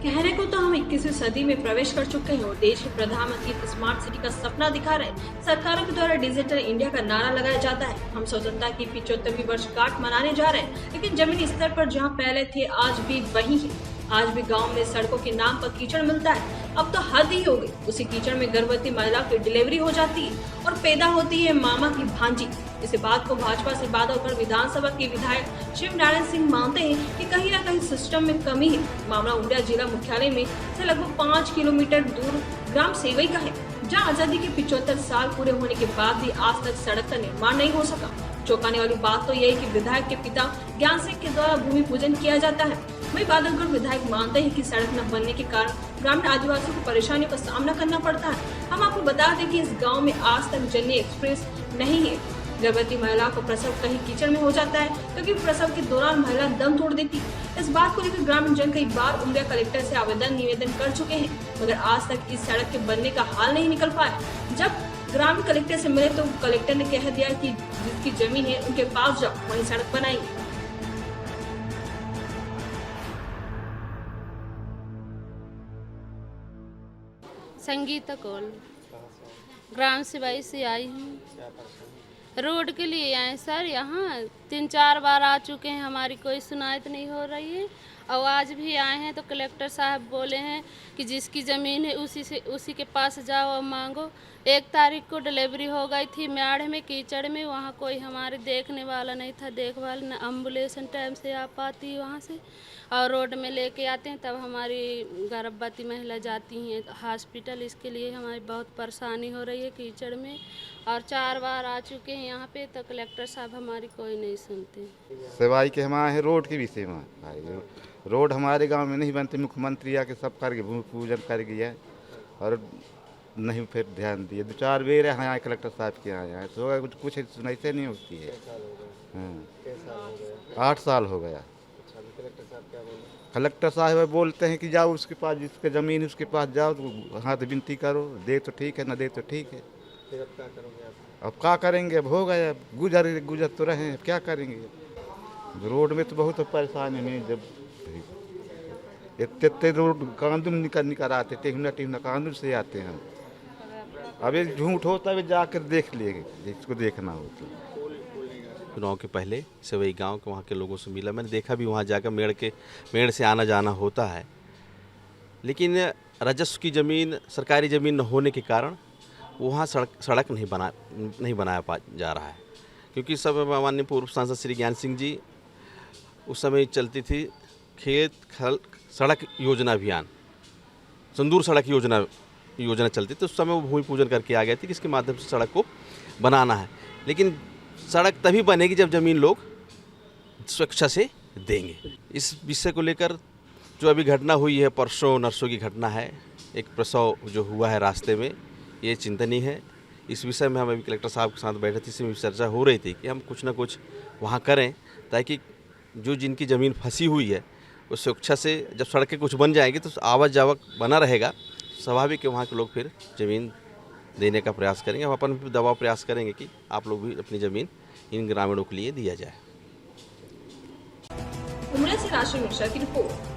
कहने को तो हम 21वीं सदी में प्रवेश कर चुके हैं और देश के प्रधानमंत्री स्मार्ट सिटी का सपना दिखा रहे हैं। सरकारों के द्वारा डिजिटल इंडिया का नारा लगाया जाता है। हम स्वतंत्रता की 75वीं वर्षगांठ मनाने जा रहे हैं, लेकिन जमीनी स्तर पर जहां पहले थे आज भी वही है। आज भी गांव में सड़कों के नाम पर कीचड़ मिलता है। अब तो हद ही हो गई। उसी कीचड़ में गर्भवती महिला की डिलीवरी हो जाती है और पैदा होती है मामा की भांजी। इस बात को भाजपा से बात होकर विधानसभा के विधायक शिव नारायण सिंह मानते हैं कि कहीं न कहीं सिस्टम में कमी है। मामला उमरिया जिला मुख्यालय में से लगभग 5 किलोमीटर दूर ग्राम सेवई का है, जहां आजादी के 75 साल पूरे होने के बाद भी आज तक सड़क का निर्माण नहीं हो सका। चौंकाने वाली बात तो यह है कि विधायक के पिता ज्ञान सिंह के द्वारा भूमि पूजन किया जाता है। वही बादलगढ़ विधायक मानते हैं कि सड़क न बनने के कारण ग्रामीण आदिवासियों को परेशानियों का सामना करना पड़ता है। हम आपको बता दें कि इस गांव में आज तक जननी एक्सप्रेस नहीं है। गर्भवती महिला को प्रसव कहीं कीचड़ में हो जाता है, क्योंकि प्रसव के दौरान महिला दम तोड़ देती है। इस बात को लेकर ग्रामीण जन कई बार उमरिया कलेक्टर से निवेदन कर चुके हैं, मगर आज तक इस सड़क के बनने का हाल नहीं निकल पाया। जब ग्रामीण कलेक्टर से मिले तो कलेक्टर ने कह दिया कि जिसकी जमीन है उनके पास जाओ, वहीं सड़क बनाएंगे। संगीता कौल, ग्राम सेवई से आई हूँ। रोड के लिए आए सर, यहाँ 3-4 बार आ चुके हैं, हमारी कोई सुनायत नहीं हो रही है। और आज भी आए हैं तो कलेक्टर साहब बोले हैं कि जिसकी ज़मीन है उसी के पास जाओ और मांगो। 1 तारीख को डिलीवरी हो गई थी म्याड़ में कीचड़ में, वहाँ कोई हमारे देखने वाला नहीं था, देखभाल न एम्बुलेंस टाइम से आ पाती वहाँ से, और रोड में लेके आते हैं तब हमारी गर्भवती महिला जाती हैं हॉस्पिटल। इसके लिए हमारी बहुत परेशानी हो रही है कीचड़ में, और 4 बार आ चुके हैं यहाँ पे तो कलेक्टर साहब हमारी कोई नहीं सुनते। सेवाई के हमारे हैं, रोड की भी सेवा है। रोड हमारे गांव में नहीं बनती, मुख्यमंत्री आके सब करके भूमि पूजन कर गया और नहीं फिर ध्यान दिए। 2-4 बेर यहाँ कलेक्टर साहब के यहाँ आए तो कुछ सुनाई नहीं होती है। हाँ, 8 साल हो गया। कलेक्टर साहब बोलते हैं कि जाओ उसके पास, जिसके ज़मीन है उसके पास जाओ, तो हाथ विनती करो, दे तो ठीक है, ना दे तो ठीक है। अब क्या करेंगे, अब हो गया, गुजर तो रहे हैं, क्या करेंगे। रोड में तो बहुत परेशानी है। जब इतने रोड कानून निकल आते, टिहना कानून से आते हैं। अब ये झूठ होता है, जाकर देख लेंगे जिसको देखना हो तो। चुनाव के पहले सेवई गांव के वहाँ के लोगों से मिला, मैंने देखा भी वहाँ जाकर मेड़ से आना जाना होता है, लेकिन राजस्व की ज़मीन, सरकारी ज़मीन न होने के कारण वहाँ सड़क नहीं बनाया जा रहा है। क्योंकि सब माननीय पूर्व सांसद श्री ज्ञान सिंह जी उस समय चलती थी खेत सड़क योजना अभियान, संदूर सड़क योजना चलती थी। उस समय वो भूमि पूजन करके आ गए थे कि इसके माध्यम से सड़क को बनाना है, लेकिन सड़क तभी बनेगी जब ज़मीन लोग स्वेच्छा से देंगे। इस विषय को लेकर जो अभी घटना हुई है, परसों नरसों की घटना है, एक प्रसव जो हुआ है रास्ते में, ये चिंतनीय है। इस विषय में हम अभी कलेक्टर साहब के साथ बैठे थे, इसमें भी चर्चा हो रही थी कि हम कुछ ना कुछ वहाँ करें, ताकि जो जिनकी ज़मीन फंसी हुई है उस स्वेच्छा से जब सड़कें कुछ बन जाएंगी तो आवक जावक बना रहेगा। स्वाभाविक है वहाँ के लोग फिर ज़मीन देने का प्रयास करेंगे। हम अपन भी दबाव प्रयास करेंगे कि आप लोग भी अपनी ज़मीन इन ग्रामीणों के लिए दिया जाए। उमरिया से राशि मिश्रा की रिपोर्ट।